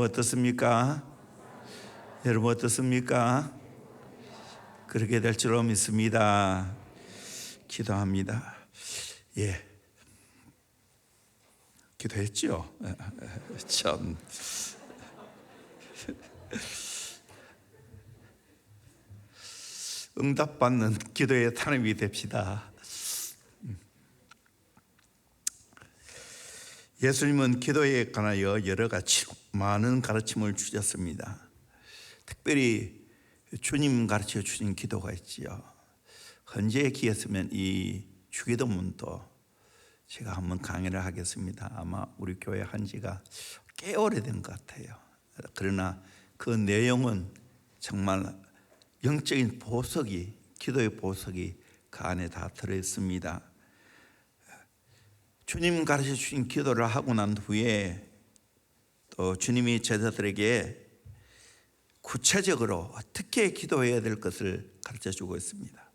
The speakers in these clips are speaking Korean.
어떻습니까? 여러분 어떻습니까? 그렇게 될 줄로 믿습니다. 기도합니다. 예, 기도했죠? 참 응답받는 기도의 타임이 됩시다. 예수님은 기도에 관하여 여러 가지 많은 가르침을 주셨습니다. 특별히 주님 가르쳐 주신 기도가 있지요. 헌재에 기했으면 이 주기도문도 제가 한번 강의를 하겠습니다. 아마 우리 교회 한 지가 꽤 오래된 것 같아요. 그러나 그 내용은 정말 영적인 보석이, 기도의 보석이 그 안에 다 들어있습니다. 주님 가르쳐 주신 기도를 하고 난 후에 또 주님이 제자들에게 구체적으로 어떻게 기도해야 될 것을 가르쳐 주고 있습니다.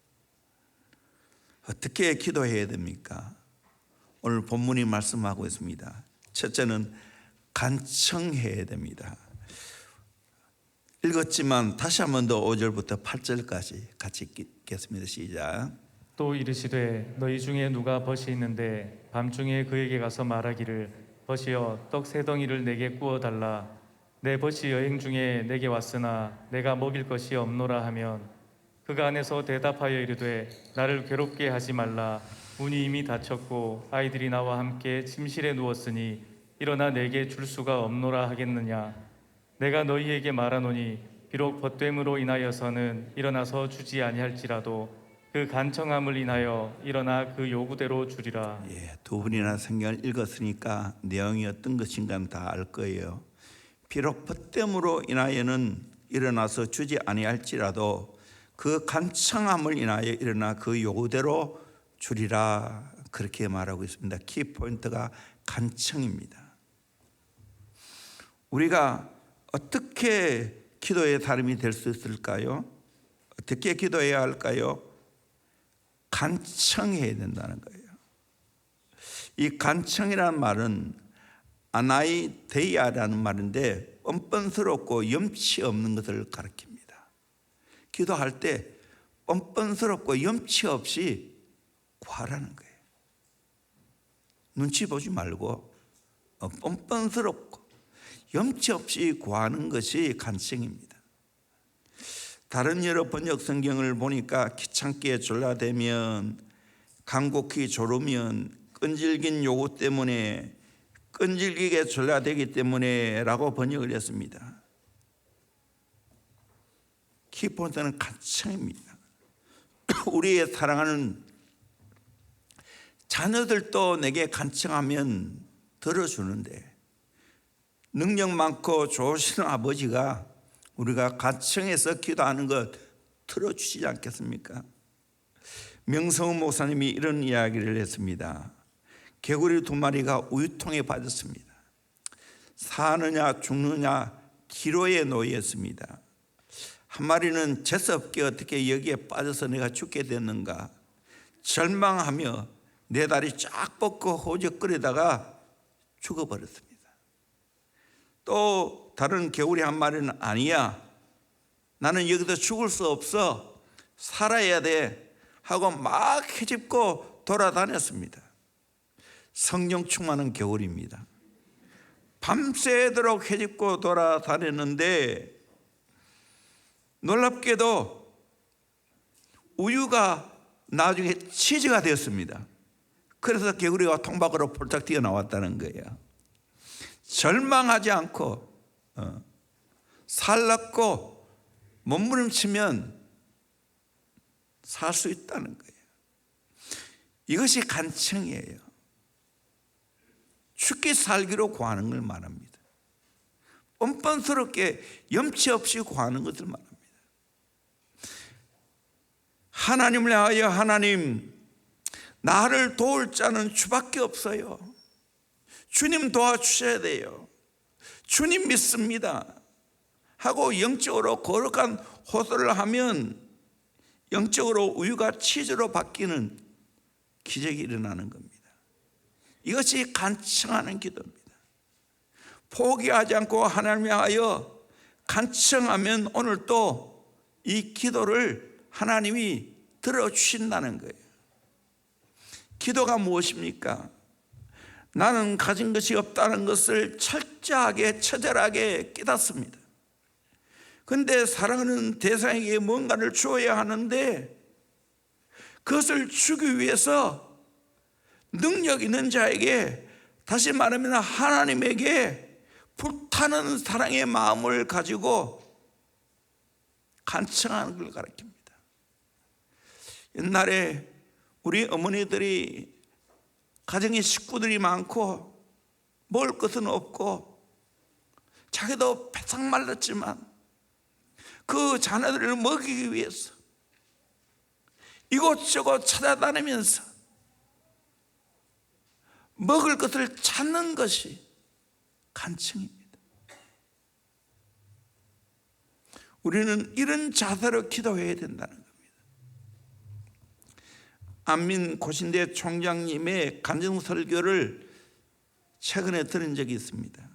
어떻게 기도해야 됩니까? 오늘 본문이 말씀하고 있습니다. 첫째는 간청해야 됩니다. 읽었지만 다시 한 번 더 5절부터 8절까지 같이 읽겠습니다. 시작. 또 이르시되 너희 중에 누가 벗이 있는데 밤중에 그에게 가서 말하기를 벗이여 떡 세 덩이를 내게 구워 달라. 내 벗이 여행 중에 내게 왔으나 내가 먹일 것이 없노라 하면 그가 안에서 대답하여 이르되 나를 괴롭게 하지 말라. 문이 이미 닫혔고 아이들이 나와 함께 침실에 누웠으니 일어나 내게 줄 수가 없노라 하겠느냐. 내가 너희에게 말하노니 비록 벗됨으로 인하여서는 일어나서 주지 아니할지라도 그 간청함을 인하여 일어나 그 요구대로 주리라. 예, 두 분이나 성경을 읽었으니까 내용이 어떤 것인가는 다 알 거예요. 비록 벗됨으로 인하여는 일어나서 주지 아니할지라도 그 간청함을 인하여 일어나 그 요구대로 주리라, 그렇게 말하고 있습니다. 키포인트가 간청입니다. 우리가 어떻게 기도의 다름이 될 수 있을까요? 어떻게 기도해야 할까요? 간청해야 된다는 거예요. 이 간청이라는 말은 아나이데이아라는 말인데 뻔뻔스럽고 염치 없는 것을 가리킵니다. 기도할 때 뻔뻔스럽고 염치 없이 구하라는 거예요. 눈치 보지 말고 뻔뻔스럽고 염치 없이 구하는 것이 간청입니다. 다른 여러 번역 성경을 보니까 귀찮게 졸라대면, 간곡히 졸으면, 끈질긴 요구 때문에, 끈질기게 졸라대기 때문에 라고 번역을 했습니다. 키포인트는 간청입니다. 우리의 사랑하는 자녀들도 내게 간청하면 들어주는데, 능력 많고 좋으신 아버지가 우리가 간청해서 기도하는 것 들어주시지 않겠습니까? 명성훈 목사님이 이런 이야기를 했습니다. 개구리 두 마리가 우유통에 빠졌습니다. 사느냐 죽느냐 기로에 놓였습니다. 한 마리는 재수없게 어떻게 여기에 빠져서 내가 죽게 됐는가 절망하며 네 다리 쫙 뻗고 호적거리다가 죽어버렸습니다. 또 다른 개구리 한 마리는 아니야, 나는 여기서 죽을 수 없어, 살아야 돼 하고 막 헤집고 돌아다녔습니다. 성령 충만한 개구리입니다. 밤새도록 헤집고 돌아다녔는데 놀랍게도 우유가 나중에 치즈가 되었습니다. 그래서 개구리가 통밖으로 폴짝 뛰어나왔다는 거예요. 절망하지 않고 살랐고 몸부림치면 살 수 있다는 거예요. 이것이 간청이에요. 죽기 살기로 구하는 걸 말합니다. 뻔뻔스럽게 염치 없이 구하는 것을 말합니다. 하나님을 향하여 하나님, 나를 도울 자는 주밖에 없어요. 주님 도와주셔야 돼요. 주님 믿습니다 하고 영적으로 거룩한 호소를 하면 영적으로 우유가 치즈로 바뀌는 기적이 일어나는 겁니다. 이것이 간청하는 기도입니다. 포기하지 않고 하나님을 향하여 간청하면 오늘 또 이 기도를 하나님이 들어주신다는 거예요. 기도가 무엇입니까? 나는 가진 것이 없다는 것을 철저하게 처절하게 깨닫습니다. 그런데 사랑하는 대상에게 뭔가를 주어야 하는데 그것을 주기 위해서 능력 있는 자에게, 다시 말하면 하나님에게 불타는 사랑의 마음을 가지고 간청하는 걸 가르칩니다. 옛날에 우리 어머니들이 가정에 식구들이 많고 먹을 것은 없고 자기도 바싹 말랐지만 그 자녀들을 먹이기 위해서 이곳저곳 찾아다니면서 먹을 것을 찾는 것이 간청입니다. 우리는 이런 자세로 기도해야 된다는 겁니다. 안민 고신대 총장님의 간증 설교를 최근에 들은 적이 있습니다.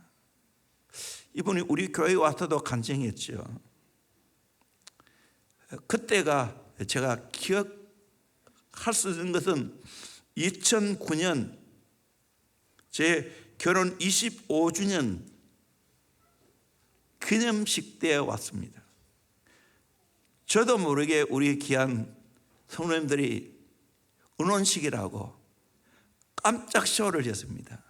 이분이 우리 교회에 와서도 간증했죠. 그때가 제가 기억할 수 있는 것은 2009년 제 결혼 25주년 기념식 때에 왔습니다. 저도 모르게 우리 귀한 성도님들이 은혼식이라고 깜짝 쇼를 했습니다.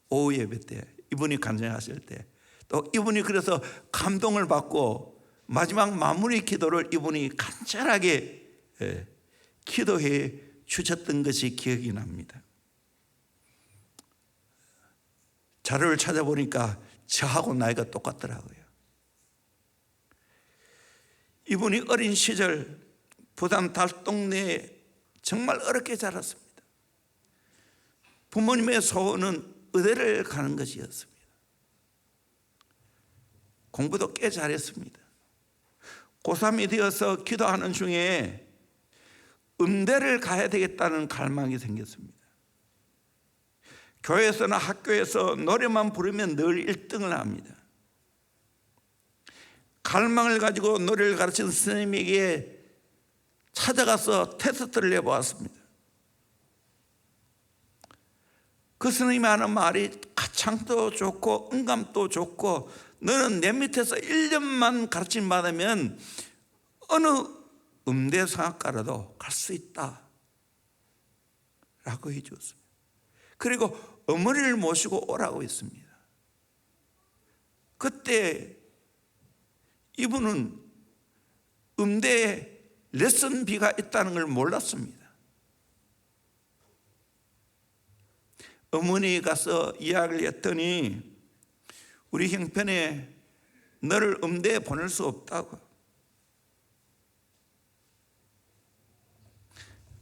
오후 예배 때 이분이 간증하실 때, 또 이분이 그래서 감동을 받고 마지막 마무리 기도를 이분이 간절하게 기도해 주셨던 것이 기억이 납니다. 자료를 찾아보니까 저하고 나이가 똑같더라고요. 이분이 어린 시절 부산 달동네에 정말 어렵게 자랐습니다. 부모님의 소원은 의대를 가는 것이었습니다. 공부도 꽤 잘했습니다. 고3이 되어서 기도하는 중에 음대를 가야 되겠다는 갈망이 생겼습니다. 교회에서나 학교에서 노래만 부르면 늘 1등을 합니다. 갈망을 가지고 노래를 가르치는 스님에게 찾아가서 테스트를 해보았습니다. 그 스님이 하는 말이 가창도 좋고 음감도 좋고 너는 내 밑에서 1년만 가르침 받으면 어느 음대 성악가라도 갈 수 있다 라고 해주었습니다. 그리고 어머니를 모시고 오라고 했습니다. 그때 이분은 음대에 레슨비가 있다는 걸 몰랐습니다. 어머니 가서 이야기를 했더니 우리 형편에 너를 음대에 보낼 수 없다고.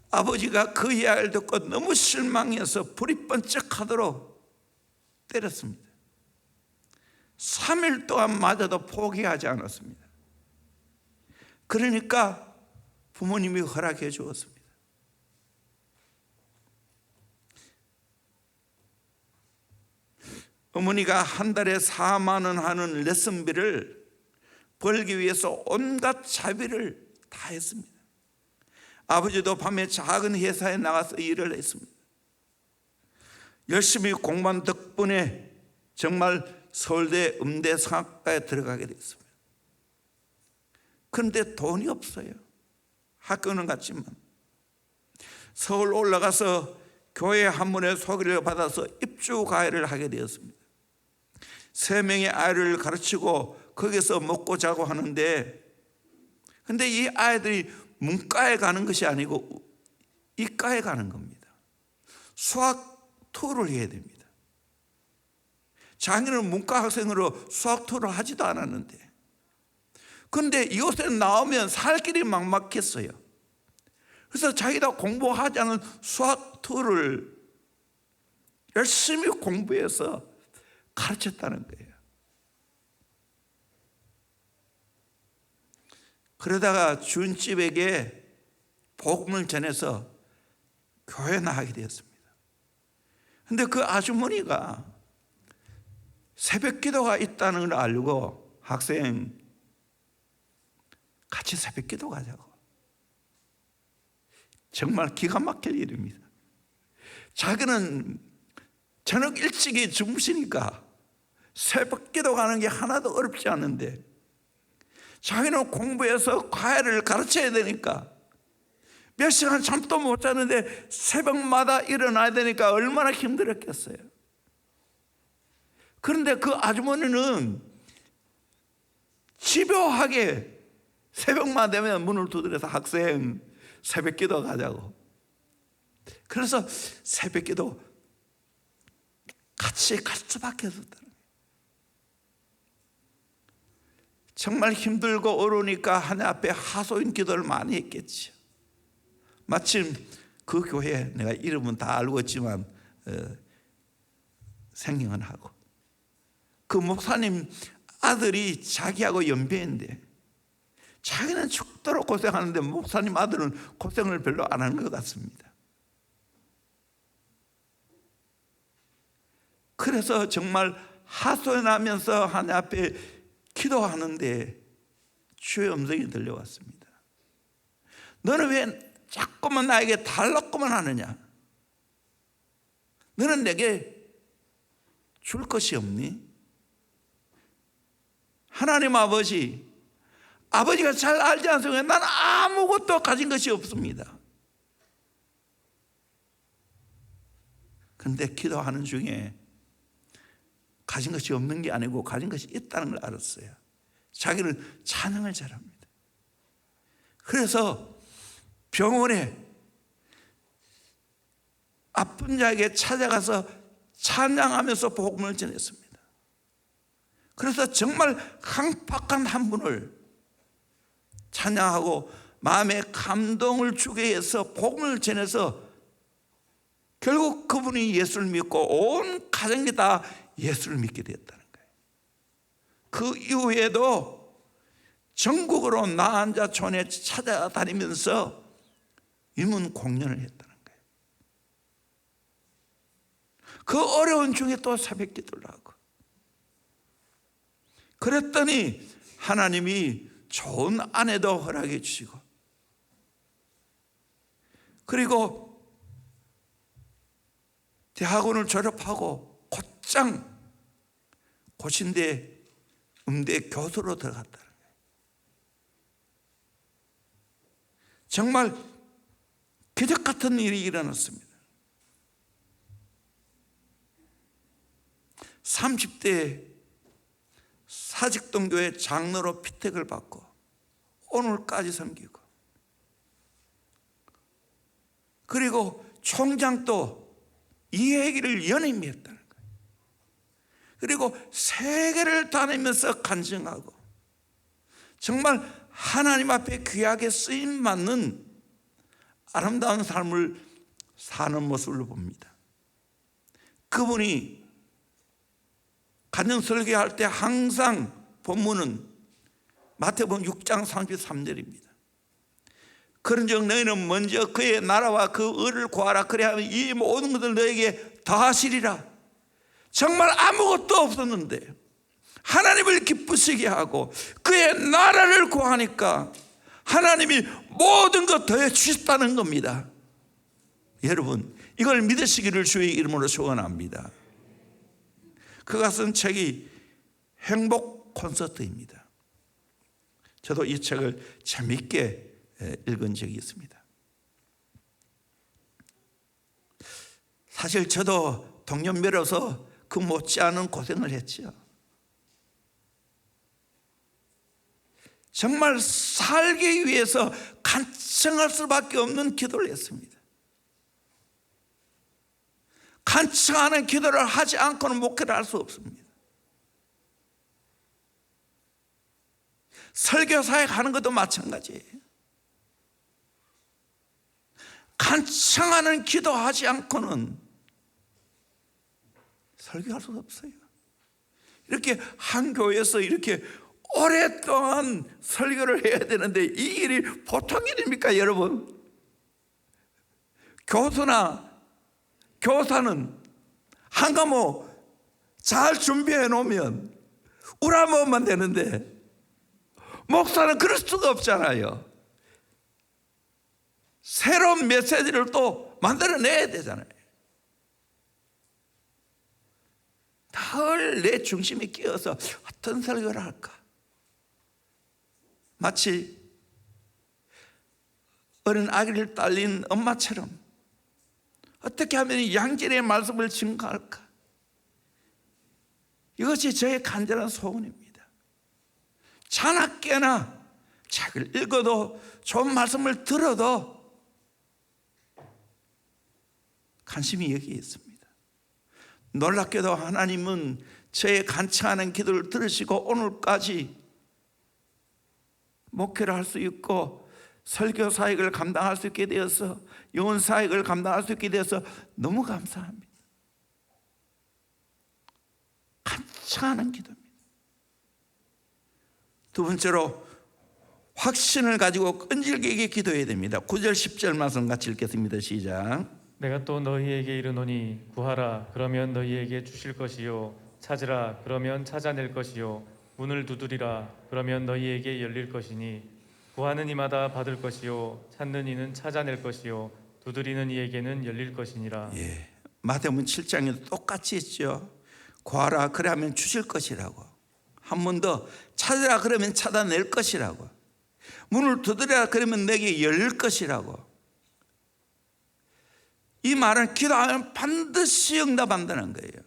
아버지가 그 이야기를 듣고 너무 실망해서 불이 번쩍하도록 때렸습니다. 3일 동안 맞아도 포기하지 않았습니다. 그러니까 부모님이 허락해 주었습니다. 어머니가 한 달에 4만 원 하는 레슨비를 벌기 위해서 온갖 자비를 다 했습니다. 아버지도 밤에 작은 회사에 나가서 일을 했습니다. 열심히 공부한 덕분에 정말 서울대 음대 성악과에 들어가게 됐습니다. 그런데 돈이 없어요. 학교는 갔지만 서울 올라가서 교회 한문의 소개를 받아서 입주 과외를 하게 되었습니다. 3명의 아이를 가르치고 거기서 먹고 자고 하는데, 근데 이 아이들이 문과에 가는 것이 아니고 이과에 가는 겁니다. 수학 투어를 해야 됩니다. 자기는 문과 학생으로 수학 투어를 하지도 않았는데, 그런데 이곳에 나오면 살 길이 막막했어요. 그래서 자기가 공부하지 않은 수학 투어를 열심히 공부해서 가르쳤다는 거예요. 그러다가 주인집에게 복음을 전해서 교회 나가게 되었습니다. 그런데 그 아주머니가 새벽 기도가 있다는 걸 알고 학생 같이 새벽 기도 가자고. 정말 기가 막힐 일입니다. 자기는 저녁 일찍이 주무시니까 새벽 기도 가는 게 하나도 어렵지 않은데 자기는 공부해서 과외를 가르쳐야 되니까 몇 시간 잠도 못 자는데 새벽마다 일어나야 되니까 얼마나 힘들었겠어요. 그런데 그 아주머니는 집요하게 새벽만 되면 문을 두드려서 학생 새벽 기도 가자고. 그래서 새벽 기도 같이 갈 수밖에 없었다는 거예요. 정말 힘들고 어려우니까 하나님 앞에 하소연 기도를 많이 했겠죠. 마침 그 교회 내가 이름은 다 알고 있지만 생경은 하고 그 목사님 아들이 자기하고 연배인데 자기는 죽도록 고생하는데 목사님 아들은 고생을 별로 안 하는 것 같습니다. 그래서 정말 하소연하면서 하나님 앞에 기도하는데 주의 음성이 들려왔습니다. 너는 왜 자꾸만 나에게 달라고만 하느냐? 너는 내게 줄 것이 없니? 하나님 아버지가 잘 알지 않습니까? 난 아무것도 가진 것이 없습니다. 그런데 기도하는 중에 가진 것이 없는 게 아니고 가진 것이 있다는 걸 알았어요. 자기는 찬양을 잘합니다. 그래서 병원에 아픈 자에게 찾아가서 찬양하면서 복음을 전했습니다. 그래서 정말 강팍한 한 분을 찬양하고 마음에 감동을 주게 해서 복음을 전해서 결국 그분이 예수를 믿고 온 가정이 다 예수를 믿게 되었다는 거예요. 그 이후에도 전국으로 나앉아촌에 찾아다니면서 인문 공연을 했다는 거예요. 그 어려운 중에 또 새벽 기도를 하고 그랬더니 하나님이 좋은 아내도 허락해 주시고 그리고 대학원을 졸업하고 곧장 고신대 음대 교수로 들어갔다는 거예요. 정말 기적 같은 일이 일어났습니다. 30대 사직동교회 장로로 피택을 받고 오늘까지 섬기고 그리고 총장도 이해기를 연임히 했다는 거예요. 그리고 세계를 다니면서 간증하고 정말 하나님 앞에 귀하게 쓰임받는 아름다운 삶을 사는 모습을 봅니다. 그분이 간증 설교할 때 항상 본문은 마태복음 6장 33절입니다. 그런즉 너희는 먼저 그의 나라와 그 의를 구하라. 그래야 이 모든 것을 너에게 더하시리라. 정말 아무것도 없었는데 하나님을 기쁘시게 하고 그의 나라를 구하니까 하나님이 모든 것 더해 주셨다는 겁니다. 여러분 이걸 믿으시기를 주의 이름으로 소원합니다. 그가 쓴 책이 행복 콘서트입니다. 저도 이 책을 재미있게 읽은 적이 있습니다. 사실 저도 동년배로서 그 못지않은 고생을 했죠. 정말 살기 위해서 간청할 수밖에 없는 기도를 했습니다. 간청하는 기도를 하지 않고는 목회를 할 수 없습니다. 설교사에 가는 것도 마찬가지예요. 간청하는 기도하지 않고는 설교할 수 없어요. 이렇게 한 교회에서 이렇게 오랫동안 설교를 해야 되는데 이 일이 보통 일입니까 여러분? 교사는 한 과목 잘 준비해 놓으면 우라먹으면 되는데 목사는 그럴 수가 없잖아요. 새로운 메시지를 또 만들어내야 되잖아요. 늘 내 중심에 끼어서 어떤 설교를 할까? 마치 어린 아기를 딸린 엄마처럼 어떻게 하면 양질의 말씀을 증거할까? 이것이 저의 간절한 소원입니다. 자나 깨나 책을 읽어도 좋은 말씀을 들어도 관심이 여기에 있습니다. 놀랍게도 하나님은 저의 간청하는 기도를 들으시고 오늘까지 목회를 할 수 있고 설교 사역을 감당할 수 있게 되어서 영혼 사역을 감당할 수 있게 되어서 너무 감사합니다. 간청하는 기도입니다. 두 번째로 확신을 가지고 끈질기게 기도해야 됩니다. 9절 10절 말씀 같이 읽겠습니다. 시작. 내가 또 너희에게 이르노니 구하라 그러면 너희에게 주실 것이요 찾으라 그러면 찾아낼 것이요 문을 두드리라 그러면 너희에게 열릴 것이니 구하는 이마다 받을 것이요 찾는 이는 찾아낼 것이요 두드리는 이에게는 열릴 것이니라. 예, 마태복음 7장에도 똑같이 했죠. 구하라 그러면 주실 것이라고. 한 번 더 찾으라 그러면 찾아낼 것이라고. 문을 두드리라 그러면 내게 열릴 것이라고. 이 말은 기도하면 반드시 응답한다는 거예요.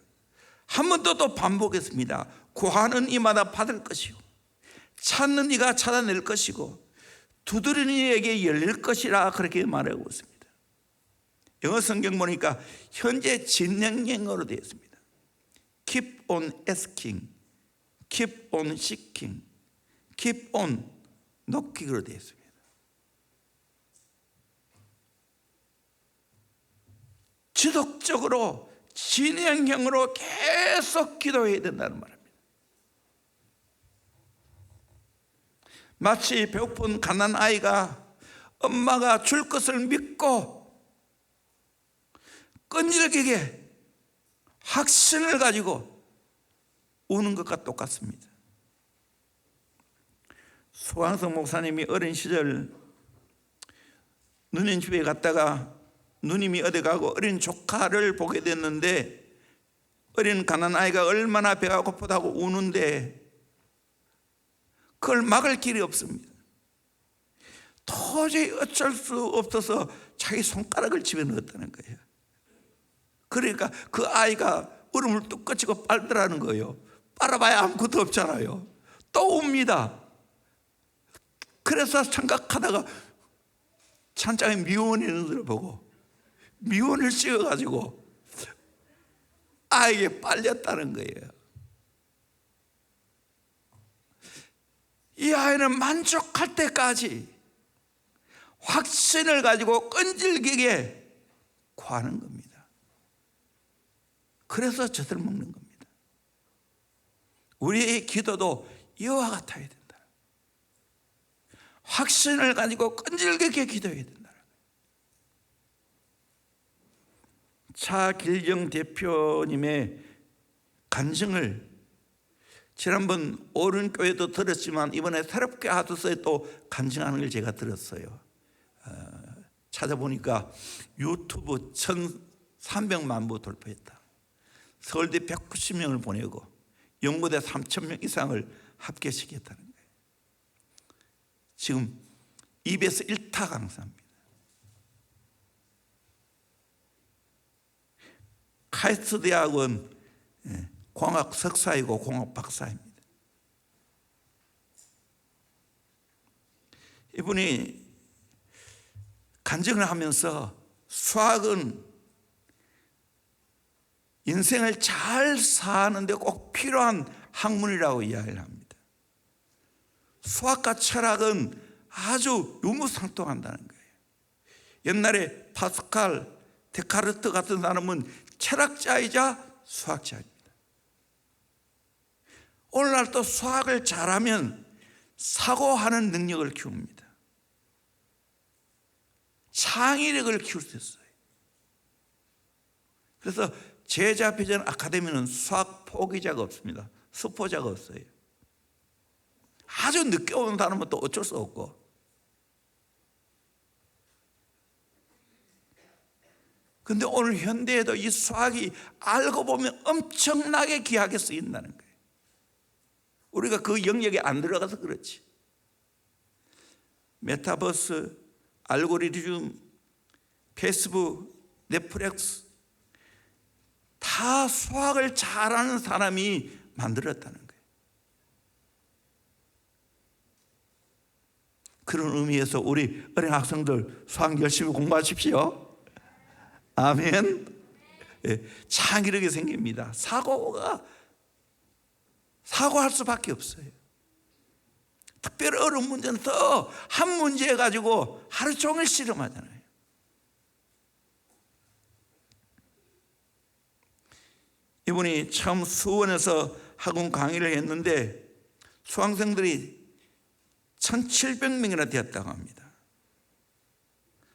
한 번 또 반복했습니다. 구하는 이마다 받을 것이고 찾는 이가 찾아낼 것이고 두드리는 이에게 열릴 것이라 그렇게 말하고 있습니다. 영어 성경 보니까 현재 진행형으로 되어 있습니다. Keep on asking, keep on seeking, keep on knocking으로 되어 있습니다. 지속적으로 진행형으로 계속 기도해야 된다는 말입니다. 마치 배고픈 가난한 아이가 엄마가 줄 것을 믿고 끈질기게 확신을 가지고 우는 것과 똑같습니다. 소강성 목사님이 어린 시절 누님 집에 갔다가 누님이 어디 가고 어린 조카를 보게 됐는데 어린 가난한 아이가 얼마나 배가 고프다고 우는데 그걸 막을 길이 없습니다. 도저히 어쩔 수 없어서 자기 손가락을 집어넣었다는 거예요. 그러니까 그 아이가 얼음을 뚝 꺼치고 빨더라는 거예요. 빨아봐야 아무것도 없잖아요. 또 웁니다. 그래서 생각하다가 찬장에 미원이 있는 걸 보고 미원을 씌워가지고 아이에게 빨렸다는 거예요. 이 아이는 만족할 때까지 확신을 가지고 끈질기게 구하는 겁니다. 그래서 젖을 먹는 겁니다. 우리의 기도도 이와 같아야 된다. 확신을 가지고 끈질기게 기도해야 된다. 차길정 대표님의 간증을 지난번 오른교회도 들었지만 이번에 새롭게 하도서에 또 간증하는 걸 제가 들었어요. 찾아보니까 유튜브 1,300만 부 돌파했다. 서울대 190명을 보내고 연구대 3,000명 이상을 합격시켰다는 거예요. 지금 EBS 1타 강사입니다. 카이스트 대학은 공학 석사이고 공학 박사입니다. 이분이 간증을 하면서 수학은 인생을 잘 사는데 꼭 필요한 학문이라고 이야기를 합니다. 수학과 철학은 아주 유무상통한다는 거예요. 옛날에 파스칼, 데카르트 같은 사람은 철학자이자 수학자입니다. 오늘날 또 수학을 잘하면 사고하는 능력을 키웁니다. 창의력을 키울 수 있어요. 그래서 제자비전 아카데미는 수학 포기자가 없습니다. 수포자가 없어요. 아주 늦게 오는 사람은 또 어쩔 수 없고. 근데 오늘 현대에도 이 수학이 알고 보면 엄청나게 귀하게 쓰인다는 거예요. 우리가 그 영역에 안 들어가서 그렇지. 메타버스, 알고리즘, 페이스북, 넷플릭스 다 수학을 잘하는 사람이 만들었다는 거예요. 그런 의미에서 우리 어린 학생들 수학 열심히 공부하십시오. 아멘. 창의력이 생깁니다. 사고할 수밖에 없어요. 특별히 어려운 문제는 또 한 문제 가지고 하루 종일 실험하잖아요. 이분이 처음 수원에서 학원 강의를 했는데 수강생들이 1,700명이나 되었다고 합니다.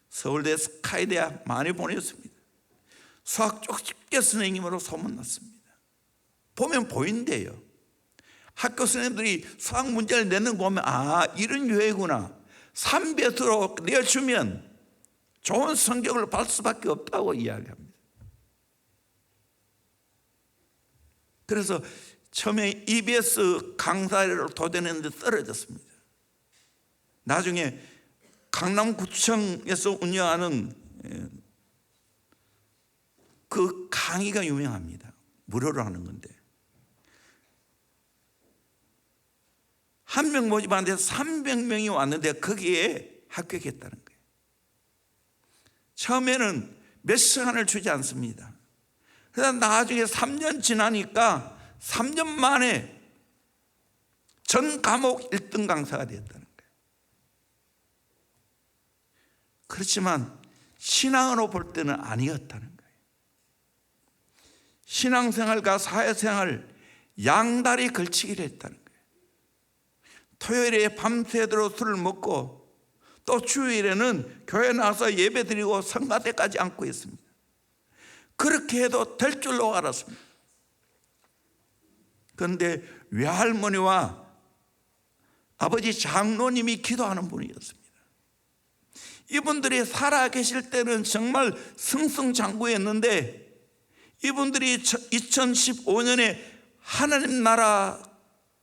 서울대 스카이대학 많이 보냈습니다. 수학 쪽집게 선생님으로 소문났습니다. 보면 보인대요. 학교 선생님들이 수학 문제를 내는 거 보면 이런 유해구나. 3배수로 내주면 좋은 성적을 받을 수밖에 없다고 이야기합니다. 그래서 처음에 EBS 강사를 도전했는데 떨어졌습니다. 나중에 강남구청에서 운영하는 그 강의가 유명합니다. 무료로 하는 건데 한 명 모집하는데 300명이 왔는데 거기에 합격했다는 거예요. 처음에는 몇 시간을 주지 않습니다. 그래서 나중에 3년 지나니까 3년 만에 전 과목 1등 강사가 되었다는 거예요. 그렇지만 신앙으로 볼 때는 아니었다는 거예요. 신앙생활과 사회생활 양다리 걸치기를 했다는 거예요. 토요일에 밤새도록 술을 먹고 또 주일에는 교회 나와서 예배 드리고 성가대까지 앉고 있습니다. 그렇게 해도 될 줄로 알았습니다. 그런데 외할머니와 아버지 장로님이 기도하는 분이었습니다. 이분들이 살아계실 때는 정말 승승장구했는데 이분들이 2015년에 하나님 나라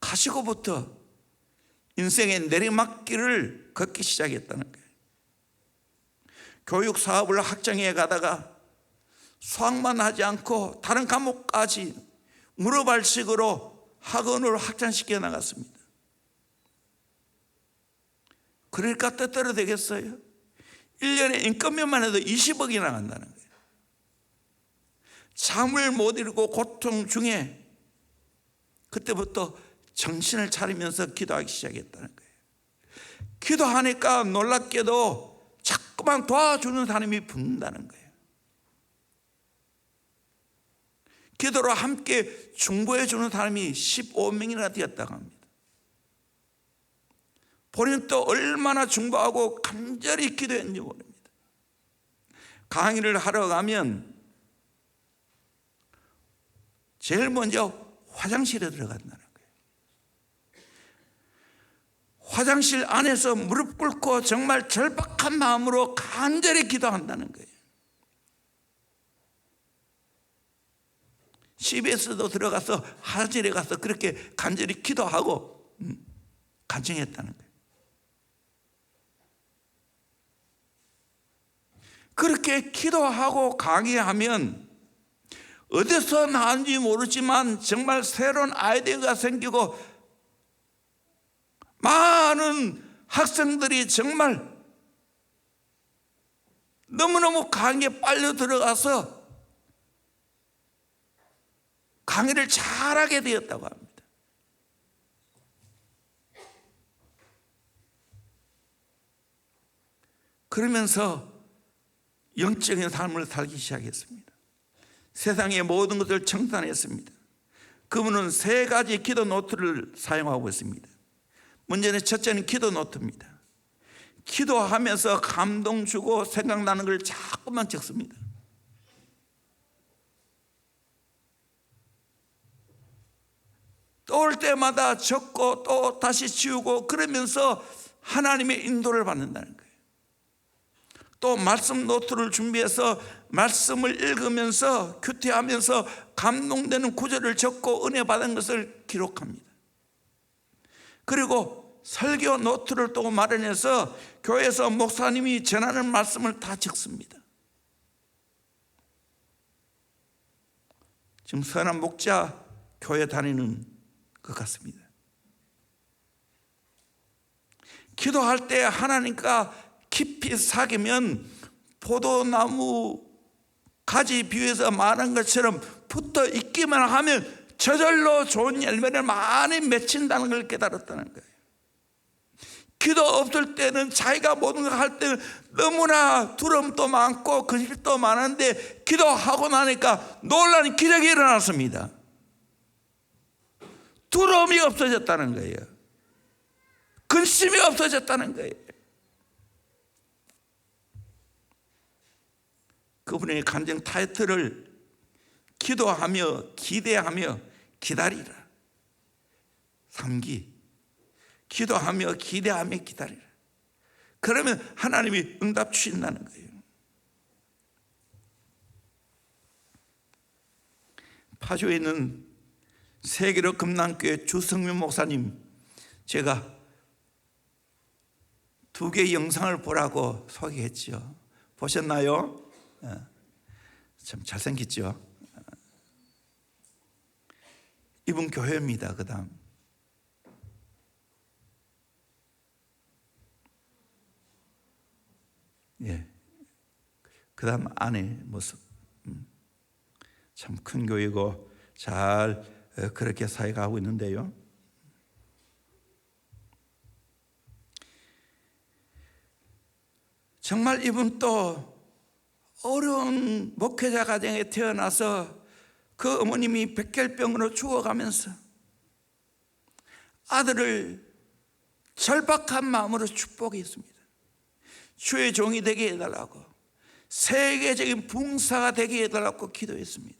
가시고부터 인생의 내리막길을 걷기 시작했다는 거예요. 교육 사업을 확장해 가다가 수학만 하지 않고 다른 과목까지 무료발식으로 학원을 확장시켜 나갔습니다. 그러니까 뜻대로 되겠어요? 1년에 인건비만 해도 20억이 나간다는 거예요. 잠을 못 이루고 고통 중에 그때부터 정신을 차리면서 기도하기 시작했다는 거예요. 기도하니까 놀랍게도 자꾸만 도와주는 사람이 붙는다는 거예요. 기도로 함께 중보해 주는 사람이 15명이나 되었다고 합니다. 본인 또 얼마나 중보하고 간절히 기도했는지 모릅니다. 강의를 하러 가면 제일 먼저 화장실에 들어간다는 거예요. 화장실 안에서 무릎 꿇고 정말 절박한 마음으로 간절히 기도한다는 거예요. CBS도 들어가서 화장실에 가서 그렇게 간절히 기도하고 간청했다는 거예요. 그렇게 기도하고 강의하면 어디서 나왔는지 모르지만 정말 새로운 아이디어가 생기고 많은 학생들이 정말 너무너무 강의에 빨려 들어가서 강의를 잘하게 되었다고 합니다. 그러면서 영적인 삶을 살기 시작했습니다. 세상의 모든 것을 청산했습니다. 그분은 3가지 기도 노트를 사용하고 있습니다. 먼저는 첫째는 기도 노트입니다. 기도하면서 감동 주고 생각나는 걸 자꾸만 적습니다. 또 올 때마다 적고 또 다시 지우고 그러면서 하나님의 인도를 받는다는 거예요. 또 말씀 노트를 준비해서 말씀을 읽으면서 큐티하면서 감동되는 구절을 적고 은혜 받은 것을 기록합니다. 그리고 설교 노트를 또 마련해서 교회에서 목사님이 전하는 말씀을 다 적습니다. 지금 선한 목자 교회 다니는 것 같습니다. 기도할 때 하나님과 깊이 사귀면 포도나무 가지 비유에서 말한 것처럼 붙어 있기만 하면 저절로 좋은 열매를 많이 맺힌다는 걸 깨달았다는 거예요. 기도 없을 때는 자기가 모든 걸 할 때는 너무나 두려움도 많고 근심도 많은데 기도하고 나니까 놀라운 기적이 일어났습니다. 두려움이 없어졌다는 거예요. 근심이 없어졌다는 거예요. 그분의 간증 타이틀을 기도하며 기대하며 기다리라. 3기 기도하며 기대하며 기다리라. 그러면 하나님이 응답 주신다는 거예요. 파주에 있는 세계로 금남교회 주성민 목사님, 제가 2개의 영상을 보라고 소개했죠. 보셨나요? 참 잘생겼죠. 이분 교회입니다. 그 다음 그 다음 아내 모습. 참 큰 교회고 잘 그렇게 사역하고 있는데요. 정말 이분 또 어려운 목회자 가정에 태어나서 그 어머님이 백혈병으로 죽어가면서 아들을 절박한 마음으로 축복했습니다. 주의 종이 되게 해달라고, 세계적인 봉사가 되게 해달라고 기도했습니다.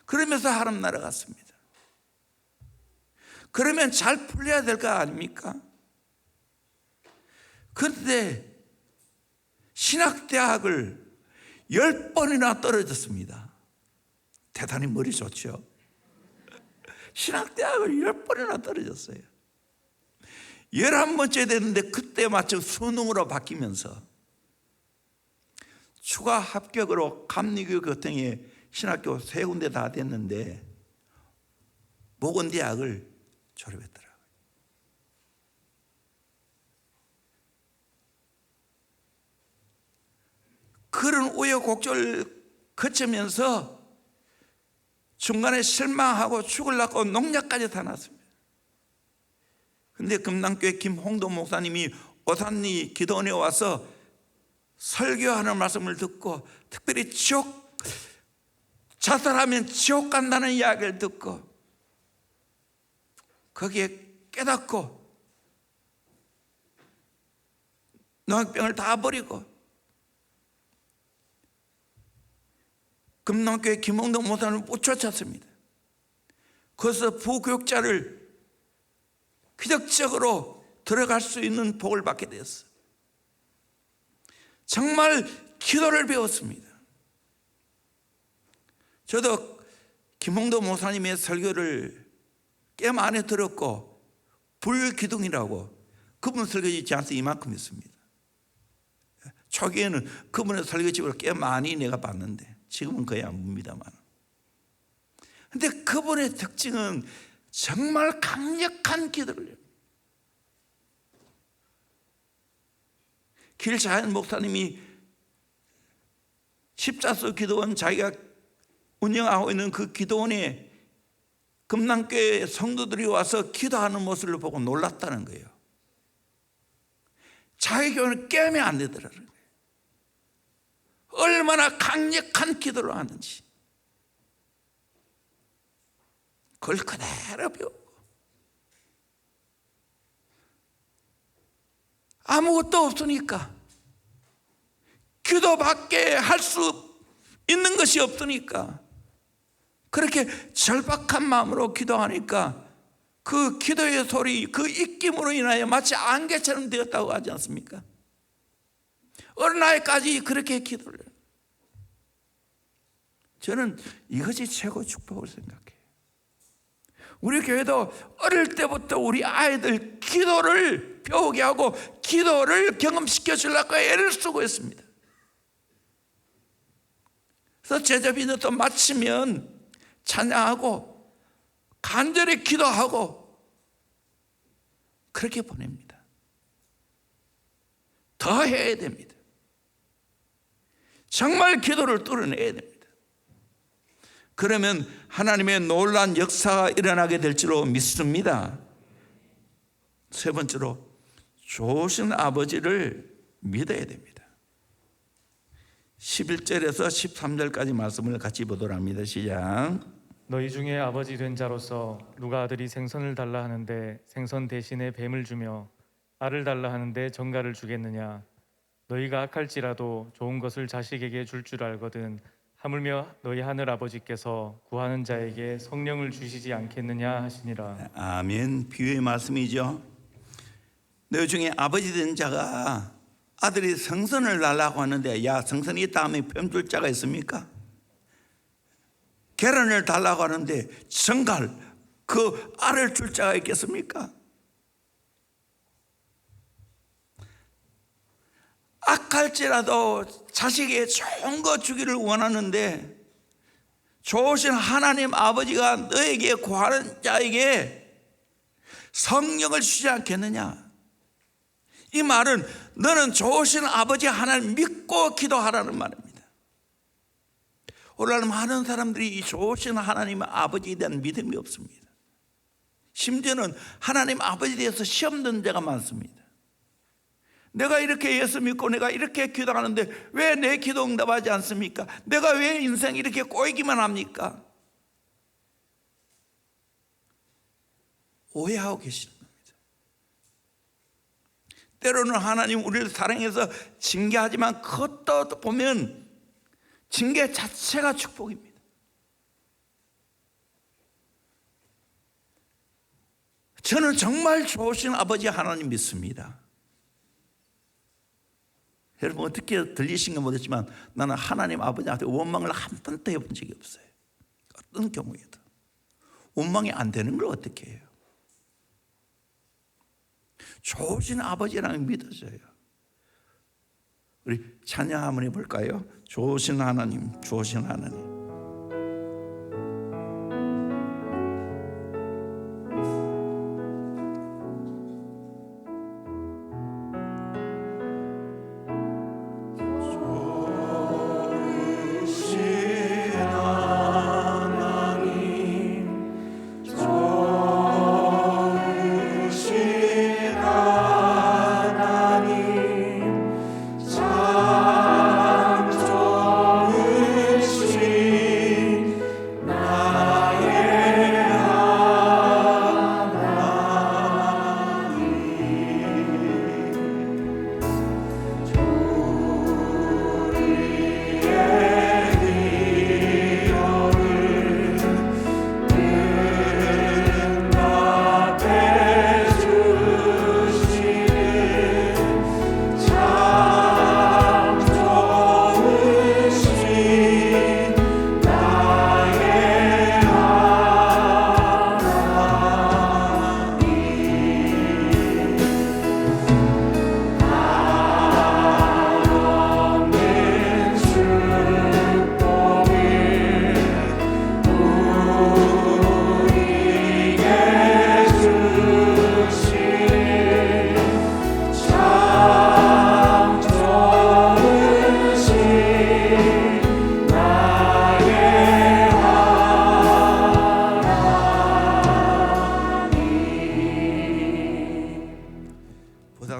그러면서 하나님 나라 갔습니다. 그러면 잘 풀려야 될 거 아닙니까? 그런데 신학대학을 10번이나 떨어졌습니다. 대단히 머리 좋죠. 신학대학을 10번이나 떨어졌어요. 11번째 됐는데 그때 마침 수능으로 바뀌면서 추가 합격으로 감리교 교통에 신학교 3군데 다 됐는데 모건대학을 졸업했더라고요. 그런 우여곡절 거치면서 중간에 실망하고 죽으려고 농약까지 다 났습니다. 그런데 금남교회 김홍도 목사님이 오산리 기도원에 와서 설교하는 말씀을 듣고, 특별히 자살하면 지옥 간다는 이야기를 듣고 거기에 깨닫고 농약병을 다 버리고 금남교회 김홍도 목사님을 못 쫓았습니다. 거기서 부교육자를 기적적으로 들어갈 수 있는 복을 받게 되었어요. 정말 기도를 배웠습니다. 저도 김홍도 목사님의 설교를 꽤 많이 들었고, 불기둥이라고 그분 설교지 제한테 이만큼 있습니다. 초기에는 그분의 설교집을 꽤 많이 내가 봤는데 지금은 거의 안 봅니다만, 그런데 그분의 특징은 정말 강력한 기도를 해요. 길자연 목사님이 십자수 기도원, 자기가 운영하고 있는 그 기도원에 금남교회 성도들이 와서 기도하는 모습을 보고 놀랐다는 거예요. 자기 교회는 깨면 안 되더라는 거예요. 얼마나 강력한 기도를 하는지 그걸 그대로 배우고, 아무것도 없으니까, 기도밖에 할 수 있는 것이 없으니까 그렇게 절박한 마음으로 기도하니까 그 기도의 소리, 그 입김으로 인하여 마치 안개처럼 되었다고 하지 않습니까? 어느 날까지 그렇게 기도를 해요. 저는 이것이 최고 축복을 생각해요. 우리 교회도 어릴 때부터 우리 아이들 기도를 배우게 하고 기도를 경험시켜 주려고 애를 쓰고 있습니다. 그래서 제자비는 또 마치면 찬양하고 간절히 기도하고 그렇게 보냅니다. 더 해야 됩니다. 정말 기도를 뚫어내야 됩니다. 그러면 하나님의 놀라운 역사가 일어나게 될 줄로 믿습니다. 세 번째로 좋으신 아버지를 믿어야 됩니다. 11절에서 13절까지 말씀을 같이 보도록 합니다. 시작. 너희 중에 아버지 된 자로서 누가 아들이 생선을 달라 하는데 생선 대신에 뱀을 주며 알을 달라 하는데 정갈을 주겠느냐? 너희가 악할지라도 좋은 것을 자식에게 줄 줄 알거든 하물며 너희 하늘 아버지께서 구하는 자에게 성령을 주시지 않겠느냐 하시니라. 아멘. 비유의 말씀이죠. 너희 중에 아버지 된 자가 아들이 생선을 달라고 하는데 야, 생선이 있다 하면 뱀 줄 자가 있습니까? 계란을 달라고 하는데 정갈, 그 알을 줄 자가 있겠습니까? 악할지라도 자식에게 좋은 거 주기를 원하는데 좋으신 하나님 아버지가 너에게 구하는 자에게 성령을 주지 않겠느냐? 이 말은 너는 좋으신 아버지 하나님 믿고 기도하라는 말입니다. 오늘날 많은 사람들이 이 좋으신 하나님 아버지에 대한 믿음이 없습니다. 심지어는 하나님 아버지에 대해서 시험 드는 자가 많습니다. 내가 이렇게 예수 믿고 내가 이렇게 기도하는데 왜 내 기도 응답하지 않습니까? 내가 왜 인생이 이렇게 꼬이기만 합니까? 오해하고 계시는 겁니다. 때로는 하나님 우리를 사랑해서 징계하지만 그것도 보면 징계 자체가 축복입니다. 저는 정말 좋으신 아버지 하나님 믿습니다. 여러분 어떻게 들리신 건 모르겠지만 나는 하나님 아버지한테 원망을 한 번도 해본 적이 없어요. 어떤 경우에도 원망이 안 되는 걸 어떻게 해요? 좋으신 아버지라는 믿어져요. 우리 찬양 한번 해볼까요? 좋으신 하나님, 좋으신 하나님.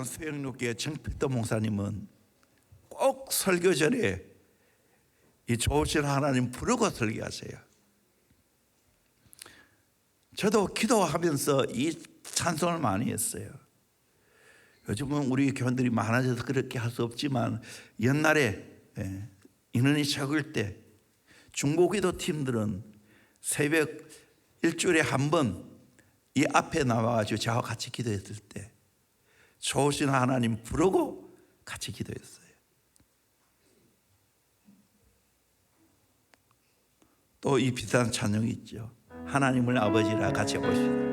수영로교회 정필도 목사님은 꼭 설교 전에 이 좋으신 하나님 부르고 설교하세요. 저도 기도하면서 이 찬송을 많이 했어요. 요즘은 우리 교원들이 많아져서 그렇게 할 수 없지만 옛날에 인원이 적을 때 중보기도 팀들은 새벽 일주일에 한 번 이 앞에 나와가지고 저와 같이 기도했을 때 좋으신 하나님 부르고 같이 기도했어요. 또 이 비슷한 찬양이 있죠. 하나님을 아버지라 같이 해보시죠.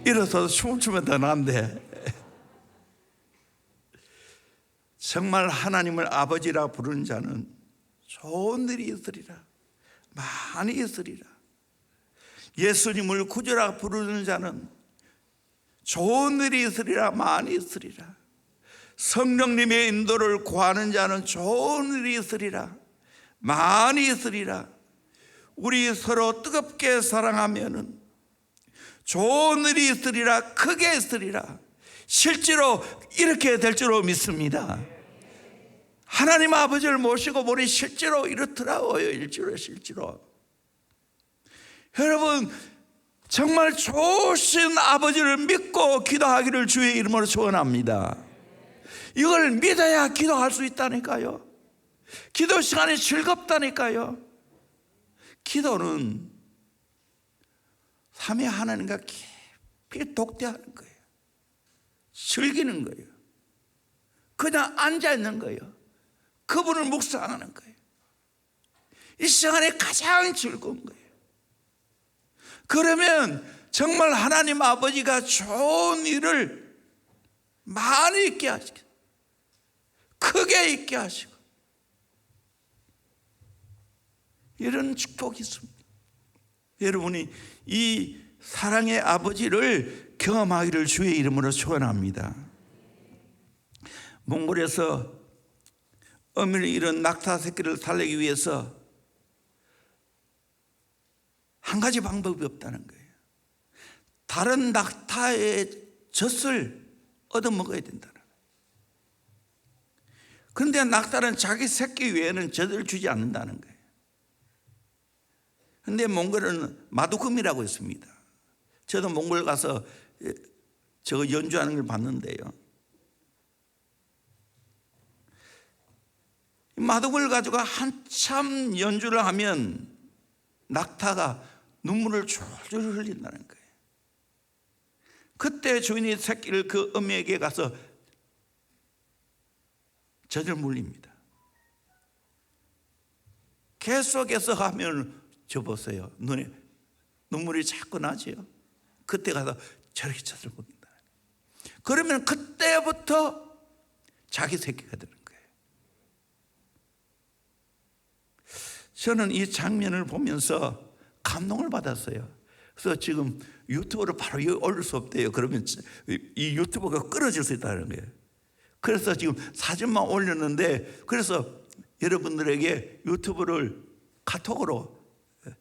일어서서 춤을 추면 더 나은데 정말 하나님을 아버지라 부르는 자는 좋은 일이 있으리라. 많이 있으리라. 예수님을 구주라 부르는 자는 좋은 일이 있으리라. 많이 있으리라. 성령님의 인도를 구하는 자는 좋은 일이 있으리라. 많이 있으리라. 우리 서로 뜨겁게 사랑하면은 좋은 일이 있으리라. 크게 있으리라. 실제로 이렇게 될 줄로 믿습니다. 하나님 아버지를 모시고 보니 실제로 이렇더라고요. 실제로. 여러분 정말 좋으신 아버지를 믿고 기도하기를 주의 이름으로 축원합니다. 이걸 믿어야 기도할 수 있다니까요. 기도 시간이 즐겁다니까요. 기도는 삼위 하나님과 깊이 독대하는 거예요. 즐기는 거예요. 그냥 앉아있는 거예요. 그분을 묵상하는 거예요. 이 시간에 가장 즐거운 거예요. 그러면 정말 하나님 아버지가 좋은 일을 많이 있게 하시고 크게 있게 하시고 이런 축복이 있습니다. 여러분이 이 사랑의 아버지를 경험하기를 주의 이름으로 축원합니다. 몽골에서 어미를 잃은 낙타 새끼를 살리기 위해서 한 가지 방법이 없다는 거예요. 다른 낙타의 젖을 얻어먹어야 된다는 거예요. 그런데 낙타는 자기 새끼 외에는 젖을 주지 않는다는 거예요. 그런데 몽골은 마두금이라고 있습니다. 저도 몽골 가서 저거 연주하는 걸 봤는데요, 마두금을 가지고 한참 연주를 하면 낙타가 눈물을 줄줄 흘린다는 거예요. 그때 주인이 새끼를 그 어미에게 가서 젖을 물립니다. 계속해서 하면 저 보세요, 눈에 눈물이 자꾸 나지요. 그때 가서 저렇게 젖을 먹인다. 그러면 그때부터 자기 새끼가 되는 거예요. 저는 이 장면을 보면서 감동을 받았어요. 그래서 지금 유튜브로 바로 올릴 수 없대요. 그러면 이 유튜브가 끊어질 수 있다는 거예요. 그래서 지금 사진만 올렸는데, 그래서 여러분들에게 유튜브를 카톡으로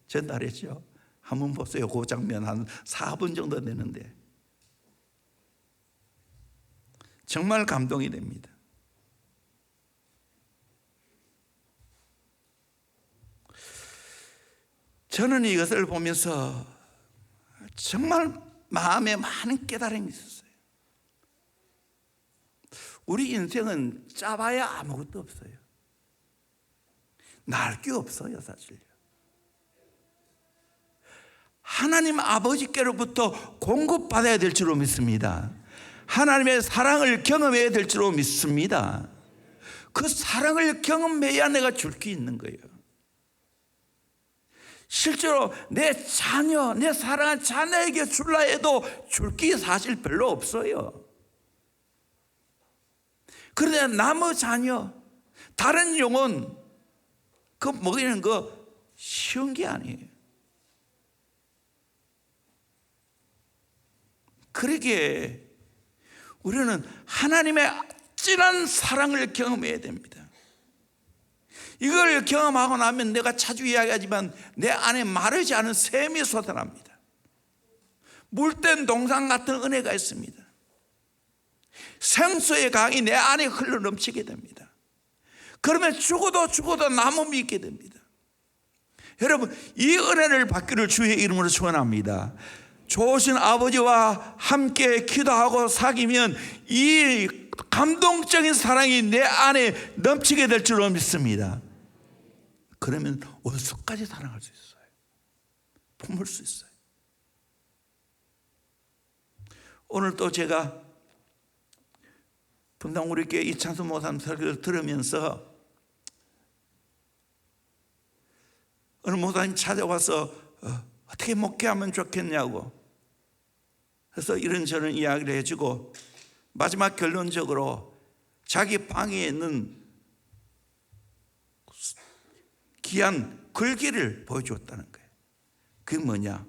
전달했죠. 한번 보세요. 그 장면 한 4분 정도 되는데 정말 감동이 됩니다. 저는 이것을 보면서 정말 마음에 많은 깨달음이 있었어요. 우리 인생은 짜봐야 아무것도 없어요. 날 게 없어요, 사실요. 하나님 아버지께로부터 공급받아야 될 줄로 믿습니다. 하나님의 사랑을 경험해야 될 줄로 믿습니다. 그 사랑을 경험해야 내가 줄 게 있는 거예요. 실제로 내 자녀, 내 사랑한 자녀에게 줄라 해도 줄 게 사실 별로 없어요. 그런데 남의 자녀, 다른 영혼 그 먹이는 거 쉬운 게 아니에요. 그러기에 우리는 하나님의 진한 사랑을 경험해야 됩니다. 이걸 경험하고 나면 내가 자주 이야기하지만 내 안에 마르지 않은 샘이 솟아납니다. 물된 동상 같은 은혜가 있습니다. 생수의 강이 내 안에 흘러 넘치게 됩니다. 그러면 죽어도 남음이 있게 됩니다. 여러분, 이 은혜를 받기를 주의 이름으로 축원합니다. 좋으신 아버지와 함께 기도하고 사귀면 이 감동적인 사랑이 내 안에 넘치게 될 줄로 믿습니다. 그러면 원수까지 사랑할 수 있어요. 품을 수 있어요. 오늘 또 제가 분당 우리 교회 이찬수 목사님 설교를 들으면서 어느 목사님 찾아와서 어떻게 목회하면 좋겠냐고, 그래서 이런저런 이야기를 해주고 마지막 결론적으로 자기 방에 있는 귀한 글귀를 보여주었다는 거예요. 그게 뭐냐?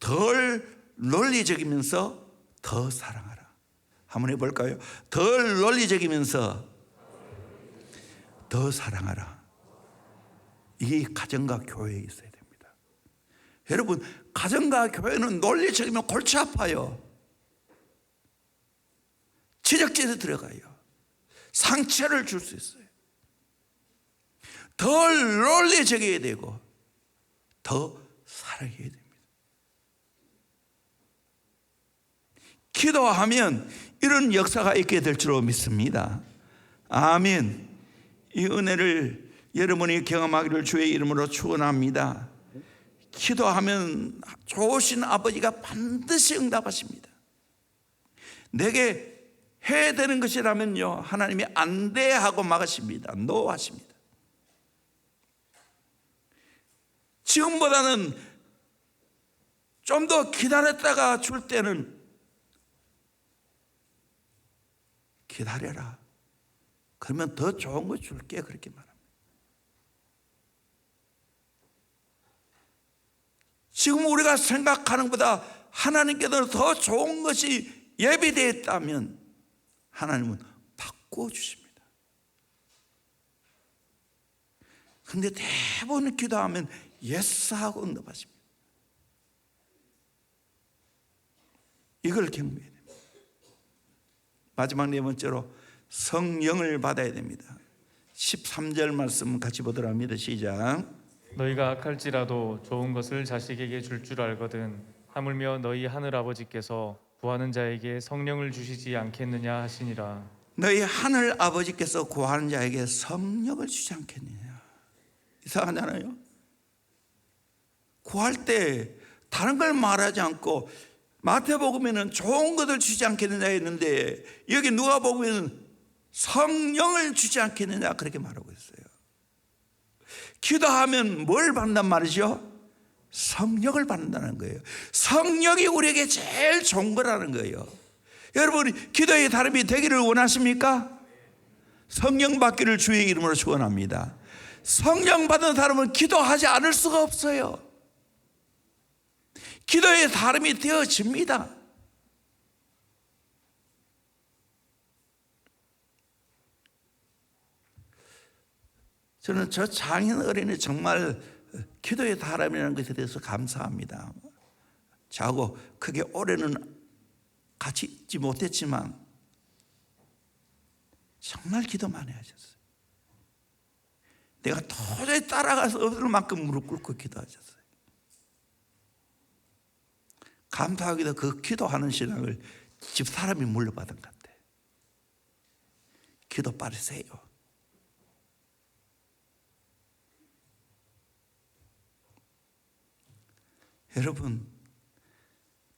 덜 논리적이면서 더 사랑하라. 한번 해볼까요? 덜 논리적이면서 더 사랑하라. 이게 가정과 교회에 있어야 됩니다. 여러분, 가정과 교회는 논리적이면 골치 아파요. 지적질에 들어가요. 상처를 줄 수 있어요. 덜 논리적이어야 되고 더 사랑해야 됩니다. 기도하면 이런 역사가 있게 될 줄로 믿습니다. 아멘. 이 은혜를 여러분이 경험하기를 주의 이름으로 축원합니다. 기도하면 좋으신 아버지가 반드시 응답하십니다. 내게 해야 되는 것이라면요, 하나님이 안 돼 하고 막으십니다. 노 하십니다. 지금보다는 좀 더 기다렸다가 줄 때는 기다려라. 그러면 더 좋은 거 줄게. 그렇게 말합니다. 지금 우리가 생각하는 것보다 하나님께서 더 좋은 것이 예비되어 있다면 하나님은 바꿔주십니다. 그런데 대부분 기도하면 예스하고 응답하십니다. 이걸 경험해야 됩니다. 마지막 네 번째로 성령을 받아야 됩니다. 13절 말씀 같이 보도록 합니다. 시작. 너희가 악할지라도 좋은 것을 자식에게 줄 줄 알거든 하물며 너희 하늘 아버지께서 구하는 자에게 성령을 주시지 않겠느냐 하시니라. 너희 하늘 아버지께서 구하는 자에게 성령을 주지 않겠느냐. 이상하잖아요. 구할 때 다른 걸 말하지 않고 마태복음에는 좋은 것을 주지 않겠느냐 했는데 여기 누가복음에는 성령을 주지 않겠느냐 그렇게 말하고 있어요. 기도하면 뭘 받는단 말이죠? 성령을 받는다는 거예요. 성령이 우리에게 제일 좋은 거라는 거예요. 여러분, 기도의 사람이 되기를 원하십니까? 성령 받기를 주의 이름으로 축원합니다. 성령 받은 사람은 기도하지 않을 수가 없어요. 기도의 사람이 되어집니다. 저는 저 장인 어린이 정말 기도의 사람이라는 것에 대해서 감사합니다. 저하고 크게 오래는 같이 있지 못했지만 정말 기도 많이 하셨어요. 내가 도저히 따라가서 없을 만큼 무릎 꿇고 기도하셨어요. 감사하게도 그 기도하는 신앙을 집 사람이 물려받은 것 같아요. 기도 빠르세요. 여러분,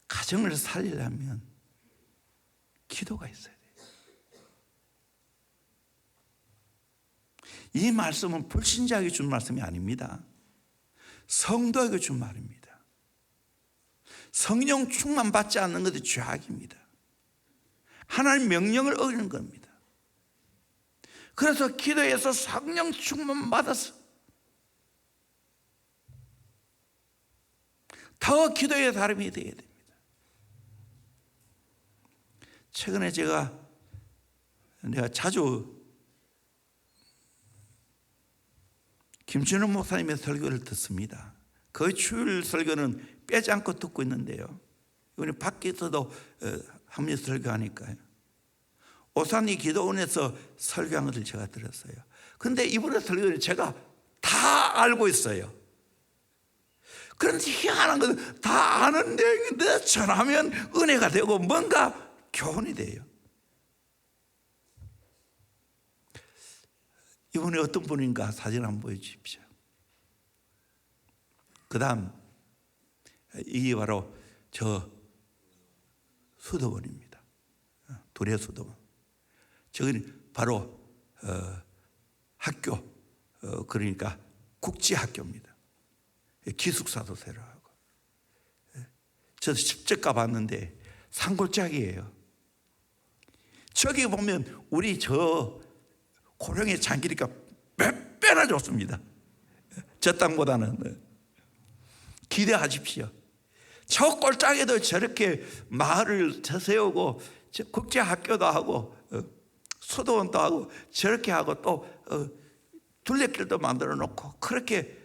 가정을 살리려면 기도가 있어야 돼요. 이 말씀은 불신자에게 준 말씀이 아닙니다. 성도에게 준 말입니다. 성령 충만 받지 않는 것이 죄악입니다. 하나님 명령을 어기는 겁니다. 그래서 기도해서 성령 충만 받아서 더 기도의 사람이 되어야 됩니다. 최근에 내가 자주 김준호 목사님의 설교를 듣습니다. 그 주일 설교는 빼지 않고 듣고 있는데요. 이번에 밖에서도 합류 설교하니까요. 오산리 기도원에서 설교한 것을 제가 들었어요. 그런데 이번에 설교는 제가 다 알고 있어요. 그런데 희한한 것은 다 아는 내용인데 전하면 은혜가 되고 뭔가 교훈이 돼요. 이번에 어떤 분인가 사진 한번 보여주십시오. 그 다음 이게 바로 저 수도원입니다. 도례 수도원. 저기는 바로 학교, 그러니까 국제학교입니다. 기숙사도 새로 하고. 저도 직접 가봤는데 산골짜기예요. 저기 보면 우리 저 고령의 장기니까 몇 배나 좋습니다. 저 땅보다는. 기대하십시오. 저 꼴짝에도 저렇게 마을을 세우고 국제학교도 하고 수도원도 하고 저렇게 하고 또 둘레길도 만들어 놓고 그렇게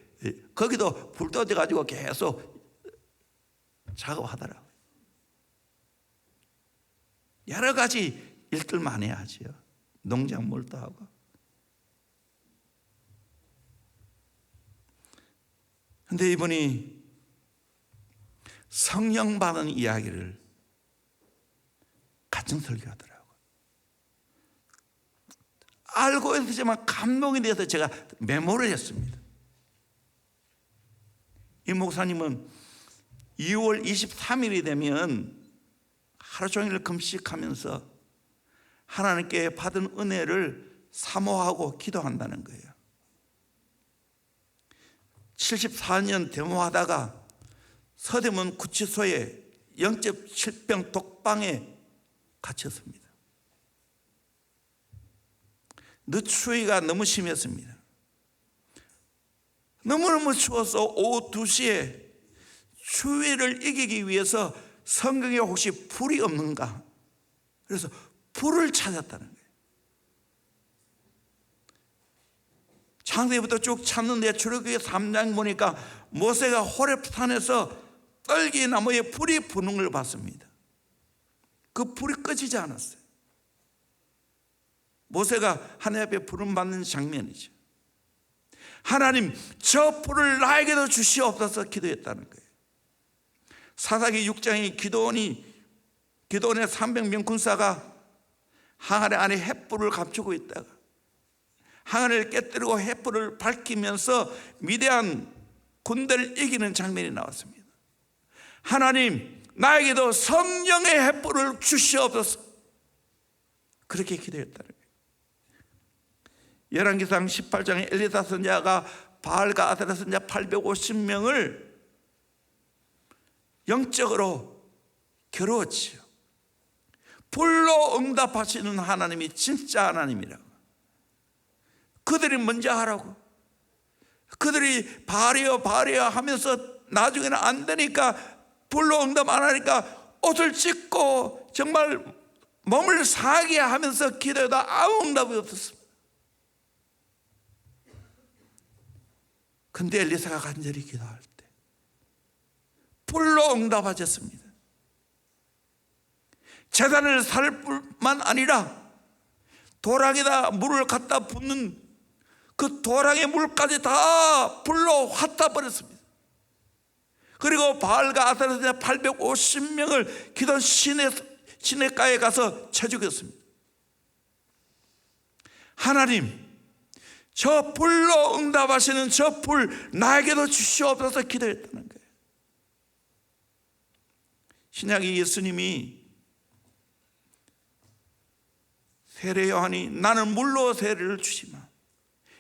거기도 불도저 가지고 계속 작업하더라고요. 여러 가지 일들 많이 하죠. 농작물도 하고. 그런데 이분이 성령 받은 이야기를 같은 설교하더라고요. 알고 있었지만 감동이 돼서 제가 메모를 했습니다. 이 목사님은 2월 23일이 되면 하루 종일 금식하면서 하나님께 받은 은혜를 사모하고 기도한다는 거예요. 74년 데모하다가 서대문 구치소에 영적 질병 독방에 갇혔습니다. 늦 추위가 너무 심했습니다. 너무너무 추워서 오후 2시에 추위를 이기기 위해서 성경에 혹시 불이 없는가? 그래서 불을 찾았다는 거예요. 창세기부터 쭉 찾는데 출애굽기 3장 보니까 모세가 호렙산에서 떨기나무에 불이 부는 걸 봤습니다. 그 불이 꺼지지 않았어요. 모세가 하나님 앞에 부름받는 장면이죠. 하나님, 저 뿔을 나에게도 주시옵소서 기도했다는 거예요. 사사기 6장에 기도원의 300명 군사가 항아리 안에 횃불을 감추고 있다가 항아리를 깨뜨리고 횃불을 밝히면서 위대한 군대를 이기는 장면이 나왔습니다. 하나님, 나에게도 성령의 횃불을 주시옵소서, 그렇게 기도했다는 거예요. 열왕기상 18장에 엘리사 선지자가 바알과 아세라 선지자 850명을 영적으로 겨루었지요. 불로 응답하시는 하나님이 진짜 하나님이라고. 그들이 먼저 하라고. 그들이 바알이여 하면서 나중에는 안 되니까, 불로 응답 안 하니까 옷을 찢고 정말 몸을 상하게 하면서 기도해도 아무 응답이 없었습니다. 근데 엘리사가 간절히 기도할 때 불로 응답하셨습니다. 제단을 살 뿐만 아니라 도랑에다 물을 갖다 붓는 그 도랑의 물까지 다 불로 핫타버렸습니다. 그리고 바알과 아세라 850명을 기돈 시내가에 가서 쳐 죽였습니다. 하나님, 저 불로 응답하시는 저 불 나에게도 주시옵소서 기도했다는 거예요. 신약의 예수님이 세례 요한이 나는 물로 세례를 주지만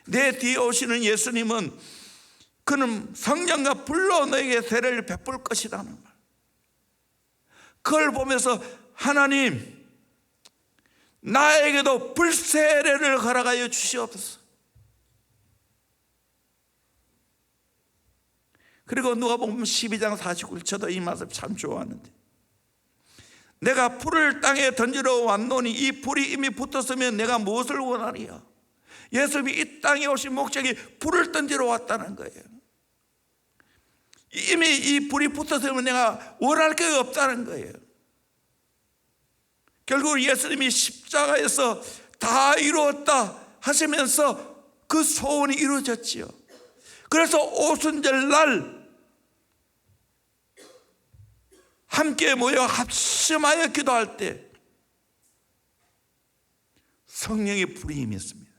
내 뒤에 오시는 예수님은 그는 성령과 불로 너에게 세례를 베풀 것이라는 말. 그걸 보면서 하나님, 나에게도 불세례를 허락하여 주시옵소서. 그리고 누가복음 12장 49절, 저도 이 말씀 참 좋아하는데, 내가 불을 땅에 던지러 왔노니 이 불이 이미 붙었으면 내가 무엇을 원하리요? 예수님이 이 땅에 오신 목적이 불을 던지러 왔다는 거예요. 이미 이 불이 붙었으면 내가 원할 게 없다는 거예요. 결국 예수님이 십자가에서 다 이루었다 하시면서 그 소원이 이루어졌지요. 그래서 오순절 날 함께 모여 합심하여 기도할 때 성령의 불이 임했습니다.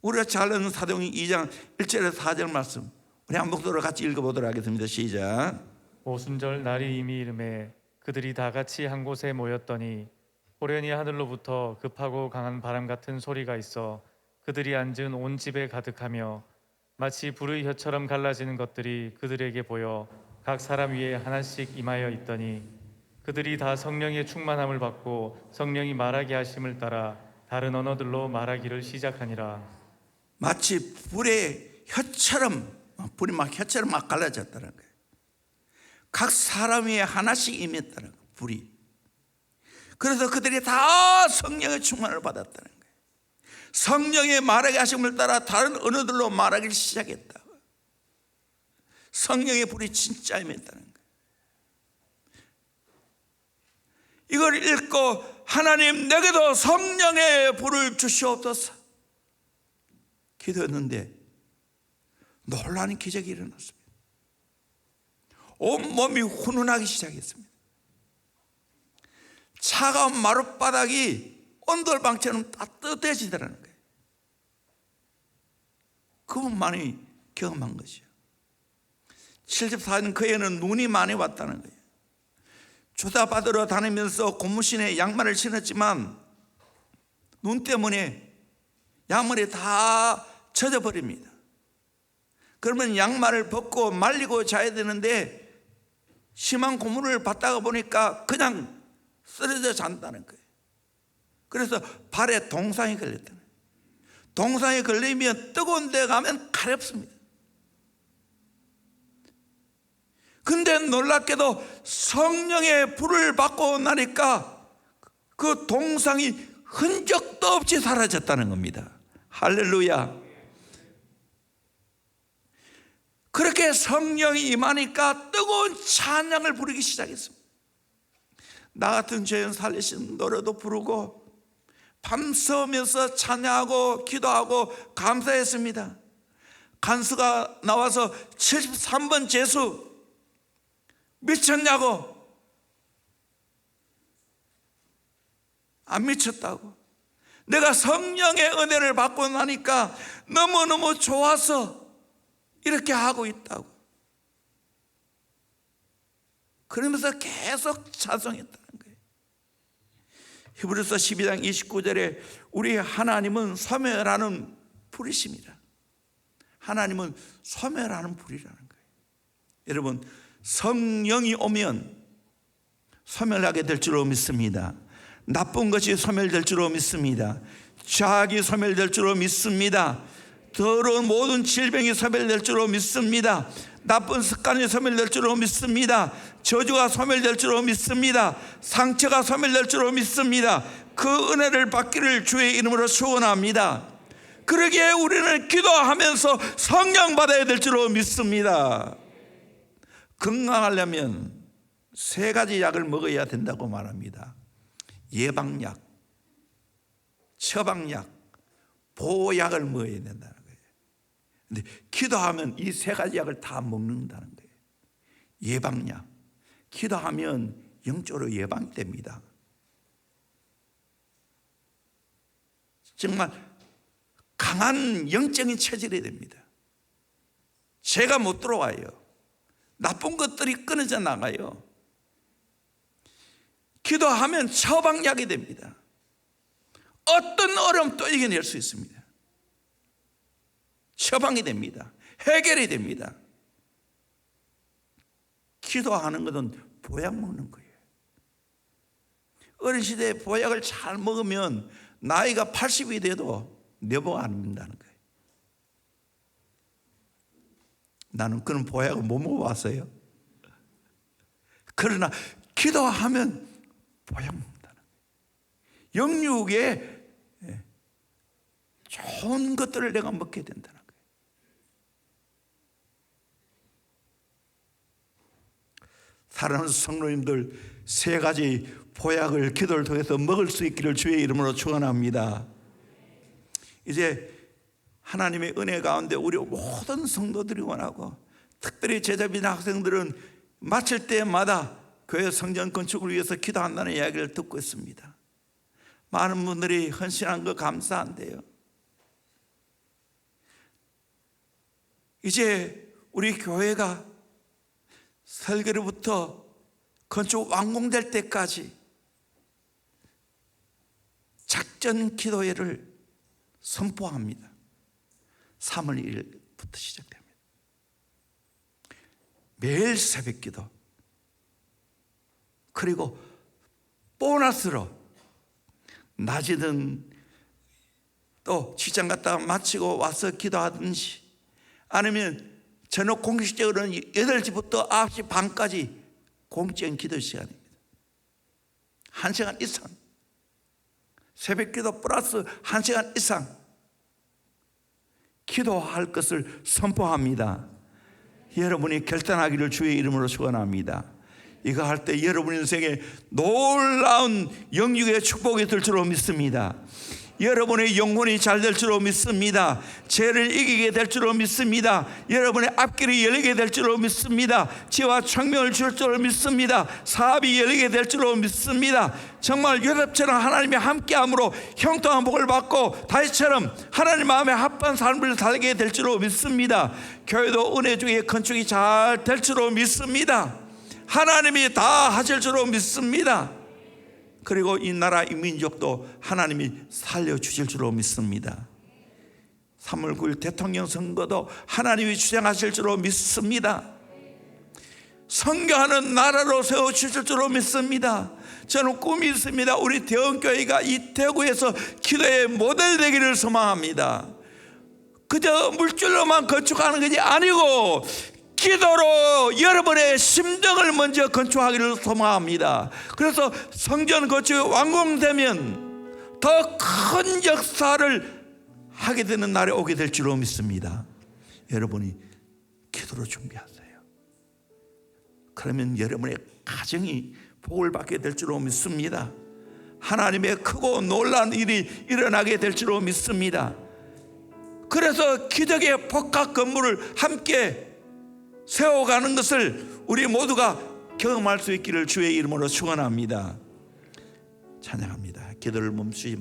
우리가 잘 아는 사도행전 2장 1절에서 4절 말씀, 우리 한 목소리로 같이 읽어보도록 하겠습니다. 시작. 오순절 날이 이미 이름에 그들이 다 같이 한 곳에 모였더니 호련히 하늘로부터 급하고 강한 바람 같은 소리가 있어 그들이 앉은 온 집에 가득하며 마치 불의 혀처럼 갈라지는 것들이 그들에게 보여 각 사람 위에 하나씩 임하여 있더니 그들이 다 성령의 충만함을 받고 성령이 말하게 하심을 따라 다른 언어들로 말하기를 시작하니라. 마치 불의 혀처럼, 불이 막 혀처럼 막 갈라졌다는 거예요. 각 사람 위에 하나씩 임했다는 거예요, 불이. 그래서 그들이 다 성령의 충만을 받았다는 거예요. 성령의 말하게 하심을 따라 다른 언어들로 말하기를 시작했다. 성령의 불이 진짜 임했다는 거예요. 이걸 읽고 하나님, 내게도 성령의 불을 주시옵소서 기도했는데 놀라운 기적이 일어났습니다. 온몸이 훈훈하기 시작했습니다. 차가운 마룻바닥이 온돌방처럼 따뜻해지더라는 거예요. 그분만이 경험한 것이요. 74년 그 해는 눈이 많이 왔다는 거예요. 조사받으러 다니면서 고무신에 양말을 신었지만 눈 때문에 양말이 다 젖어버립니다. 그러면 양말을 벗고 말리고 자야 되는데 심한 고문을 받다가 보니까 그냥 쓰러져 잔다는 거예요. 그래서 발에 동상이 걸렸다는 거예요. 동상이 걸리면 뜨거운 데 가면 가렵습니다. 근데 놀랍게도 성령의 불을 받고 나니까 그 동상이 흔적도 없이 사라졌다는 겁니다. 할렐루야. 그렇게 성령이 임하니까 뜨거운 찬양을 부르기 시작했습니다. 나 같은 죄인 살리신 노래도 부르고 밤새면서 찬양하고 기도하고 감사했습니다. 간수가 나와서 73번 제수 미쳤냐고, 안 미쳤다고. 내가 성령의 은혜를 받고 나니까 너무너무 좋아서 이렇게 하고 있다고. 그러면서 계속 찬송했다는 거예요. 히브리서 12장 29절에 우리 하나님은 소멸하는 불이십니다. 하나님은 소멸하는 불이라는 거예요. 여러분, 성령이 오면 소멸하게 될 줄로 믿습니다. 나쁜 것이 소멸될 줄로 믿습니다. 죄악이 소멸될 줄로 믿습니다. 더러운 모든 질병이 소멸될 줄로 믿습니다. 나쁜 습관이 소멸될 줄로 믿습니다. 저주가 소멸될 줄로 믿습니다. 상처가 소멸될 줄로 믿습니다. 그 은혜를 받기를 주의 이름으로 축원합니다. 그러기에 우리는 기도하면서 성령 받아야 될 줄로 믿습니다. 건강하려면 3가지 약을 먹어야 된다고 말합니다. 예방약, 처방약, 보약을 먹어야 된다는 거예요. 근데 기도하면 이 3가지 약을 다 먹는다는 거예요. 예방약, 기도하면 영적으로 예방이 됩니다. 정말 강한 영적인 체질이 됩니다. 죄가 못 들어와요. 나쁜 것들이 끊어져 나가요. 기도하면 처방약이 됩니다. 어떤 어려움도 이겨낼 수 있습니다. 처방이 됩니다. 해결이 됩니다. 기도하는 것은 보약 먹는 거예요. 어린 시대에 보약을 잘 먹으면 나이가 80이 돼도 뇌복 안 입는다는 거예요. 나는 그런 보약을 못 먹어봤어요. 그러나 기도하면 보약 먹는다는 거예요. 영육에 좋은 것들을 내가 먹게 된다는 거예요. 사랑하는 성도님들, 3가지 보약을 기도를 통해서 먹을 수 있기를 주의 이름으로 축원합니다. 이제 하나님의 은혜 가운데 우리 모든 성도들이 원하고, 특별히 제자비나 학생들은 마칠 때마다 교회 성전 건축을 위해서 기도한다는 이야기를 듣고 있습니다. 많은 분들이 헌신한 거 감사한데요, 이제 우리 교회가 설계로부터 건축 완공될 때까지 작전 기도회를 선포합니다. 3월 1일부터 시작됩니다. 매일 새벽 기도, 그리고 보너스로 낮이든 또 직장 갔다가 마치고 와서 기도하든지, 아니면 저녁 공식적으로는 8시부터 9시 반까지 공적인 기도 시간입니다. 1시간 이상, 새벽 기도 플러스 1시간 이상 기도할 것을 선포합니다. 여러분이 결단하기를 주의 이름으로 축원합니다. 이거 할 때 여러분 인생에 놀라운 영육의 축복이 될 줄로 믿습니다. 여러분의 영혼이 잘 될 줄로 믿습니다. 죄를 이기게 될 줄로 믿습니다. 여러분의 앞길이 열리게 될 줄로 믿습니다. 지혜와 청명을 줄 줄로 믿습니다. 사업이 열리게 될 줄로 믿습니다. 정말 요셉처럼 하나님의 함께함으로 형통한 복을 받고 다윗처럼 하나님 마음에 합한 삶을 살게 될 줄로 믿습니다. 교회도 은혜 중에 건축이 잘 될 줄로 믿습니다. 하나님이 다 하실 줄로 믿습니다. 그리고 이 나라 이 민족도 하나님이 살려주실 줄로 믿습니다. 3월 9일 대통령 선거도 하나님이 주장하실 줄로 믿습니다. 선교하는 나라로 세워주실 줄로 믿습니다. 저는 꿈이 있습니다. 우리 대원교회가 이 대구에서 기도의 모델 되기를 소망합니다. 그저 물질로만 건축하는 것이 아니고 기도로 여러분의 심정을 먼저 건축하기를 소망합니다. 그래서 성전 건축이 완공되면 더 큰 역사를 하게 되는 날이 오게 될 줄로 믿습니다. 여러분이 기도로 준비하세요. 그러면 여러분의 가정이 복을 받게 될 줄로 믿습니다. 하나님의 크고 놀라운 일이 일어나게 될 줄로 믿습니다. 그래서 기적의 복합 건물을 함께 세워가는 것을 우리 모두가 경험할 수 있기를 주의 이름으로 축원합니다. 찬양합니다. 기도를 멈추지